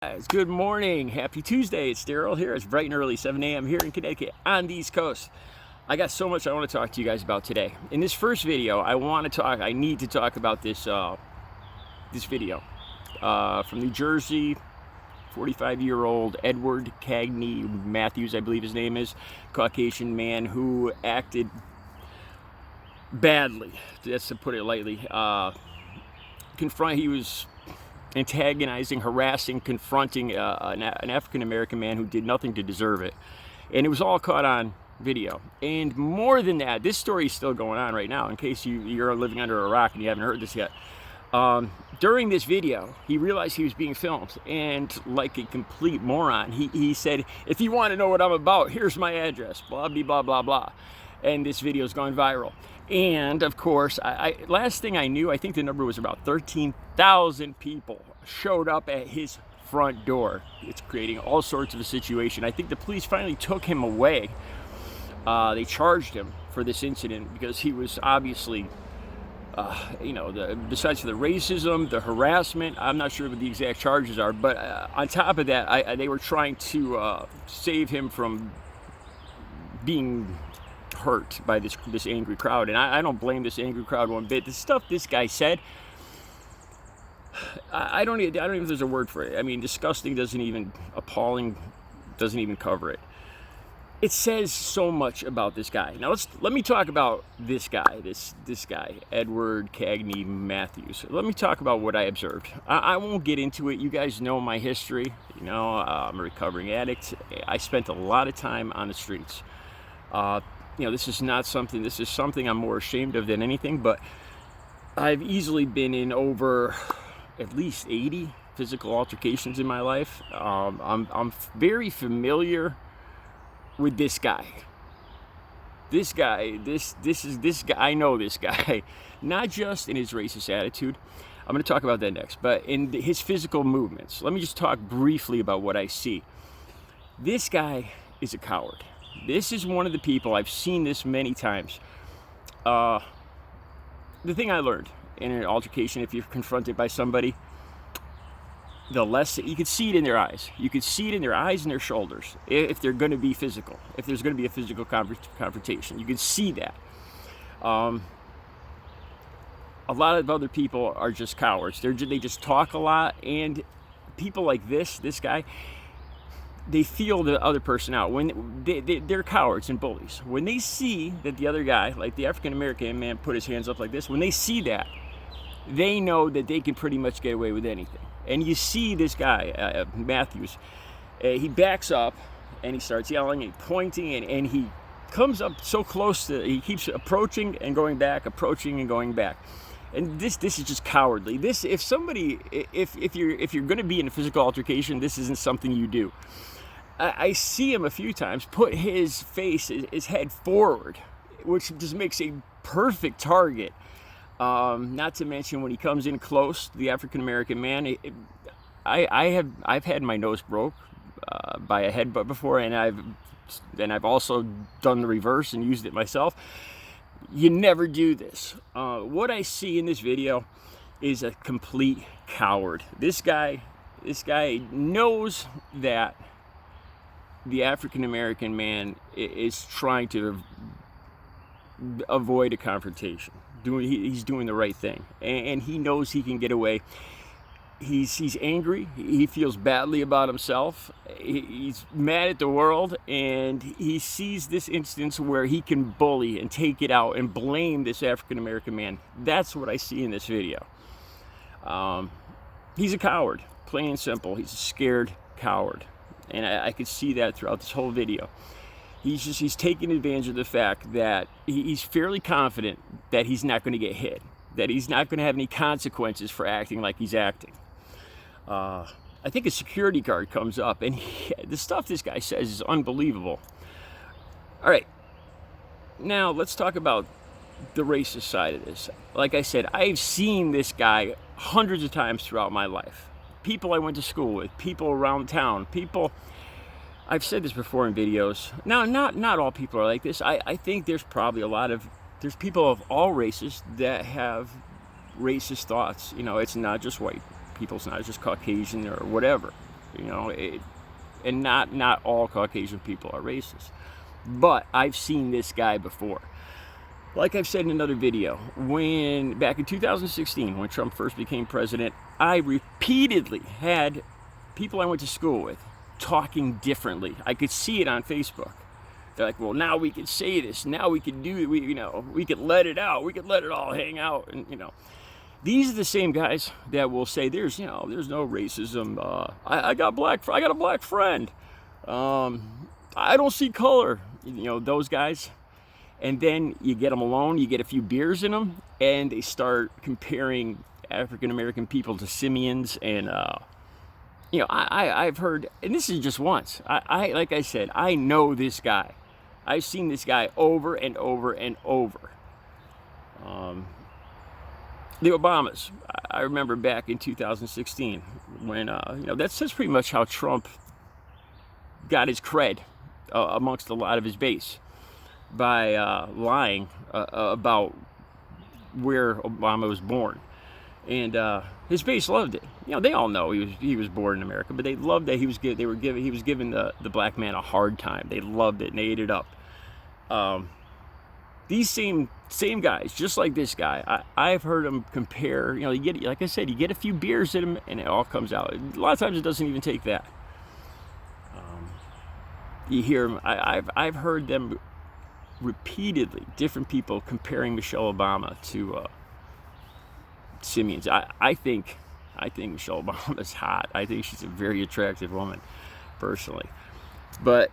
Guys, good morning. Happy Tuesday. It's Daryl here. It's bright and early, 7 a.m. here in Connecticut on the East Coast. I got so much I want to talk to you guys about today. In this first video, I need to talk about this video from New Jersey, 45-year-old Edward Cagney Matthews, I believe his name is, Caucasian man who acted badly, that's to put it lightly. He was antagonizing, harassing, confronting an African-American man who did nothing to deserve it. And it was all caught on video. And more than that, this story is still going on right now, in case you're living under a rock and you haven't heard this yet. During this video, he realized he was being filmed, and like a complete moron, he said, "If you want to know what I'm about, here's my address, blah, blah, blah, blah, blah." And this video's gone viral. And of course, last thing I knew, I think the number was about 13,000 people showed up at his front door. It's creating all sorts of a situation. I think the police finally took him away. They charged him for this incident because he was obviously, besides for the racism, the harassment, I'm not sure what the exact charges are, but on top of that, they were trying to save him from being hurt by this angry crowd. And I don't blame this angry crowd one bit. The stuff this guy said, I don't even know if there's a word for it. I mean, disgusting doesn't even, appalling doesn't even cover it. It says so much about this guy. Now let me talk about this guy, this guy, Edward Cagney Matthews. Let me talk about what I observed. I won't get into it. You guys know my history. I'm a recovering addict. I spent a lot of time on the streets. This is something I'm more ashamed of than anything, but I've easily been in over at least 80 physical altercations in my life. I'm very familiar with this guy. I know this guy, not just in his racist attitude. I'm going to talk about that next, but in his physical movements. Let me just talk briefly about what I see. This guy is a coward. This is one of the people, I've seen this many times. The thing I learned in an altercation, if you're confronted by somebody, the less, you can see it in their eyes. You can see it in their eyes and their shoulders if they're going to be physical, if there's going to be a physical confrontation. You can see that. A lot of other people are just cowards. They just talk a lot, and people like this guy, they feel the other person out. When they're cowards and bullies. When they see that the other guy, like the African-American man, put his hands up like this, when they see that, they know that they can pretty much get away with anything. And you see this guy, Matthews, he backs up and he starts yelling and pointing, and he comes up so close he keeps approaching and going back, approaching and going back. And this is just cowardly. If you're going to be in a physical altercation, this isn't something you do. I see him a few times put his head forward, which just makes a perfect target. Not to mention when he comes in close to the African-American man, I've had my nose broke by a headbutt before, and I've also done the reverse and used it myself. You never do this. What I see in this video is a complete coward. This guy knows that the African-American man is trying to avoid a confrontation. He's doing the right thing, and he knows he can get away. He's angry. He feels badly about himself. He's mad at the world, and he sees this instance where he can bully and take it out and blame this African-American man. That's what I see in this video. He's a coward, plain and simple. He's a scared coward. And I could see that throughout this whole video. He's taking advantage of the fact that he's fairly confident that he's not going to get hit, that he's not going to have any consequences for acting like he's acting. I think a security guard comes up, and the stuff this guy says is unbelievable. All right, now let's talk about the racist side of this. Like I said, I've seen this guy hundreds of times throughout my life. People I went to school with, people around town, I've said this before in videos. Now, not all people are like this. I think there's probably there's people of all races that have racist thoughts. It's not just white people, it's not just Caucasian or whatever. And not all Caucasian people are racist. But I've seen this guy before. Like I've said in another video, back in 2016, when Trump first became president, I repeatedly had people I went to school with talking differently. I could see it on Facebook. They're like, well, now we can say this. Now we can do it. We could let it out. We could let it all hang out. And, these are the same guys that will say there's no racism. I got a black friend. I don't see color. Those guys. And then you get them alone, you get a few beers in them, and they start comparing African American people to simians. And I've heard, and this is just once. Like I said, I know this guy. I've seen this guy over and over and over. The Obamas. I remember back in 2016 when that's pretty much how Trump got his cred amongst a lot of his base, by lying about where Obama was born. And his base loved it. They all know he was born in America, but they loved that he was giving the black man a hard time. They loved it and they ate it up. These same guys, just like this guy, I've heard them compare. Like I said, you get a few beers in him and it all comes out. A lot of times it doesn't even take that. You hear them. I've heard them repeatedly, different people comparing Michelle Obama to simians. I think Michelle Obama's hot. I think she's a very attractive woman, personally. But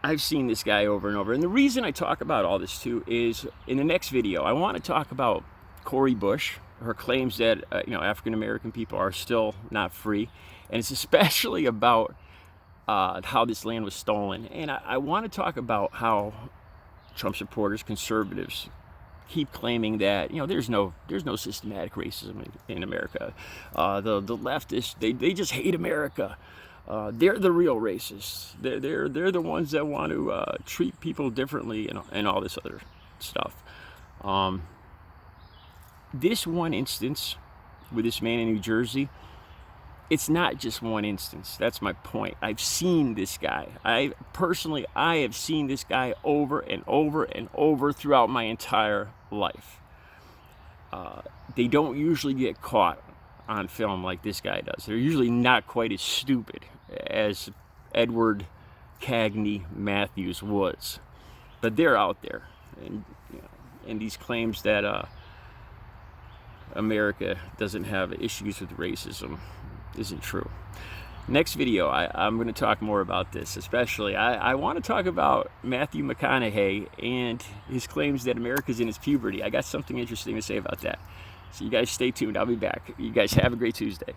I've seen this guy over and over. And the reason I talk about all this too is in the next video, I want to talk about Cori Bush, her claims that African American people are still not free, and it's especially about how this land was stolen. And I want to talk about how Trump supporters, conservatives, keep claiming that there's no systematic racism in America. The leftists, they just hate America. They're the real racists. They're the ones that want to treat people differently and all this other stuff. This one instance with this man in New Jersey, it's not just one instance. That's my point. I've seen this guy. I have seen this guy over and over and over throughout my entire life. They don't usually get caught on film like this guy does. They're usually not quite as stupid as Edward Cagney Matthews was. But they're out there. And these claims that America doesn't have issues with racism isn't true. Next video, I'm going to talk more about this. Especially, I want to talk about Matthew McConaughey and his claims that America's in its puberty. I got something interesting to say about that. So you guys stay tuned. I'll be back. You guys have a great Tuesday.